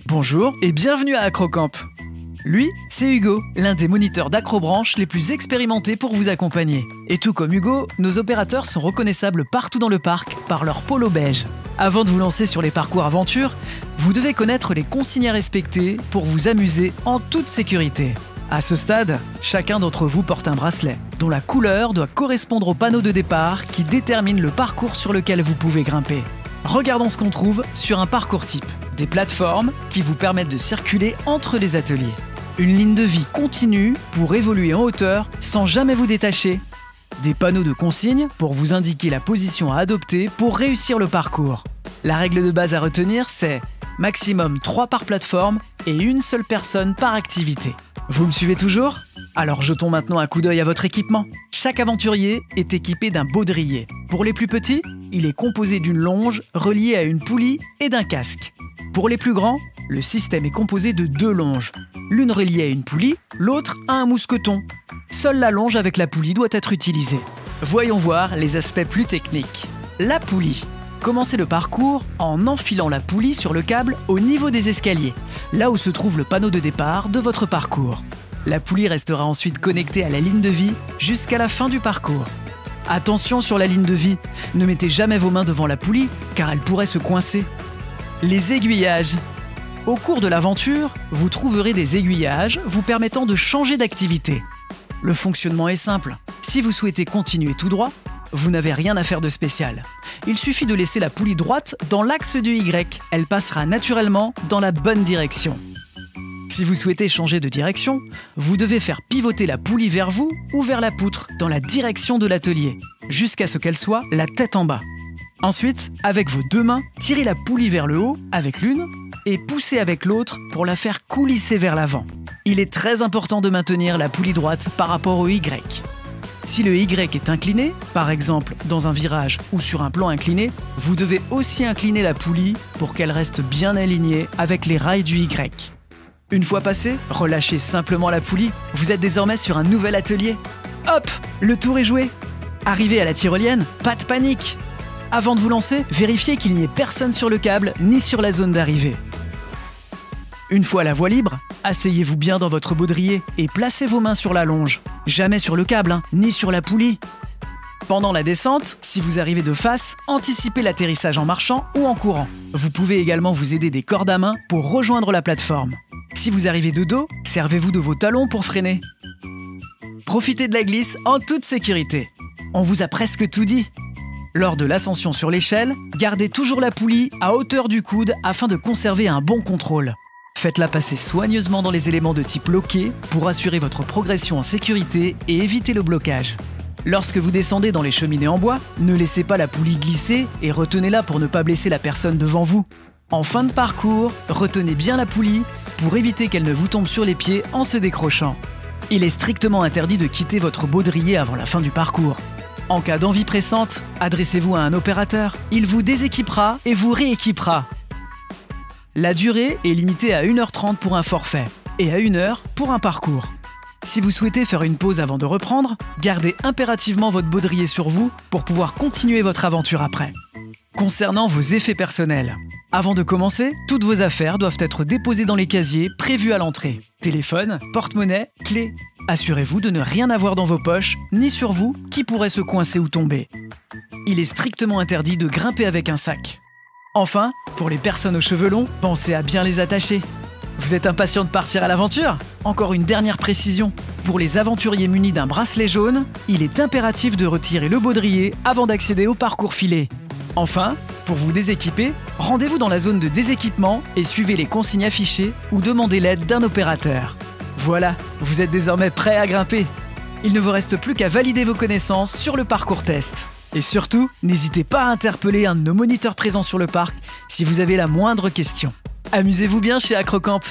Bonjour et bienvenue à AcroCamp. Lui, c'est Hugo, l'un des moniteurs d'Acrobranche les plus expérimentés pour vous accompagner. Et tout comme Hugo, nos opérateurs sont reconnaissables partout dans le parc par leur polo beige. Avant de vous lancer sur les parcours aventure, vous devez connaître les consignes à respecter pour vous amuser en toute sécurité. À ce stade, chacun d'entre vous porte un bracelet, dont la couleur doit correspondre au panneau de départ qui détermine le parcours sur lequel vous pouvez grimper. Regardons ce qu'on trouve sur un parcours type. Des plateformes qui vous permettent de circuler entre les ateliers. Une ligne de vie continue pour évoluer en hauteur sans jamais vous détacher. Des panneaux de consignes pour vous indiquer la position à adopter pour réussir le parcours. La règle de base à retenir, c'est maximum 3 par plateforme et une seule personne par activité. Vous me suivez toujours ? Alors jetons maintenant un coup d'œil à votre équipement. Chaque aventurier est équipé d'un baudrier. Pour les plus petits, il est composé d'une longe reliée à une poulie et d'un casque. Pour les plus grands, le système est composé de 2 longes. L'une reliée à une poulie, l'autre à un mousqueton. Seule la longe avec la poulie doit être utilisée. Voyons voir les aspects plus techniques. La poulie. Commencez le parcours en enfilant la poulie sur le câble au niveau des escaliers, là où se trouve le panneau de départ de votre parcours. La poulie restera ensuite connectée à la ligne de vie jusqu'à la fin du parcours. Attention sur la ligne de vie, ne mettez jamais vos mains devant la poulie car elle pourrait se coincer. Les aiguillages. Au cours de l'aventure, vous trouverez des aiguillages vous permettant de changer d'activité. Le fonctionnement est simple. Si vous souhaitez continuer tout droit, vous n'avez rien à faire de spécial. Il suffit de laisser la poulie droite dans l'axe du Y. Elle passera naturellement dans la bonne direction. Si vous souhaitez changer de direction, vous devez faire pivoter la poulie vers vous ou vers la poutre dans la direction de l'atelier, jusqu'à ce qu'elle soit la tête en bas. Ensuite, avec vos 2 mains, tirez la poulie vers le haut avec l'une et poussez avec l'autre pour la faire coulisser vers l'avant. Il est très important de maintenir la poulie droite par rapport au Y. Si le Y est incliné, par exemple dans un virage ou sur un plan incliné, vous devez aussi incliner la poulie pour qu'elle reste bien alignée avec les rails du Y. Une fois passé, relâchez simplement la poulie. Vous êtes désormais sur un nouvel atelier. Hop, le tour est joué. Arrivé à la tyrolienne, pas de panique. Avant de vous lancer, vérifiez qu'il n'y ait personne sur le câble ni sur la zone d'arrivée. Une fois la voie libre, asseyez-vous bien dans votre baudrier et placez vos mains sur la longe. Jamais sur le câble, ni sur la poulie. Pendant la descente, si vous arrivez de face, anticipez l'atterrissage en marchant ou en courant. Vous pouvez également vous aider des cordes à main pour rejoindre la plateforme. Si vous arrivez de dos, servez-vous de vos talons pour freiner. Profitez de la glisse en toute sécurité. On vous a presque tout dit. Lors de l'ascension sur l'échelle, gardez toujours la poulie à hauteur du coude afin de conserver un bon contrôle. Faites-la passer soigneusement dans les éléments de type loquet pour assurer votre progression en sécurité et éviter le blocage. Lorsque vous descendez dans les cheminées en bois, ne laissez pas la poulie glisser et retenez-la pour ne pas blesser la personne devant vous. En fin de parcours, retenez bien la poulie pour éviter qu'elle ne vous tombe sur les pieds en se décrochant. Il est strictement interdit de quitter votre baudrier avant la fin du parcours. En cas d'envie pressante, adressez-vous à un opérateur. Il vous déséquipera et vous rééquipera. La durée est limitée à 1h30 pour un forfait et à 1 heure pour un parcours. Si vous souhaitez faire une pause avant de reprendre, gardez impérativement votre baudrier sur vous pour pouvoir continuer votre aventure après. Concernant vos effets personnels, avant de commencer, toutes vos affaires doivent être déposées dans les casiers prévus à l'entrée. Téléphone, porte-monnaie, clés. Assurez-vous de ne rien avoir dans vos poches, ni sur vous, qui pourrait se coincer ou tomber. Il est strictement interdit de grimper avec un sac. Enfin, pour les personnes aux cheveux longs, pensez à bien les attacher. Vous êtes impatient de partir à l'aventure ? Encore une dernière précision. Pour les aventuriers munis d'un bracelet jaune, il est impératif de retirer le baudrier avant d'accéder au parcours filé. Enfin, pour vous déséquiper, rendez-vous dans la zone de déséquipement et suivez les consignes affichées ou demandez l'aide d'un opérateur. Voilà, vous êtes désormais prêt à grimper. Il ne vous reste plus qu'à valider vos connaissances sur le parcours test. Et surtout, n'hésitez pas à interpeller un de nos moniteurs présents sur le parc si vous avez la moindre question. Amusez-vous bien chez AcroCamp.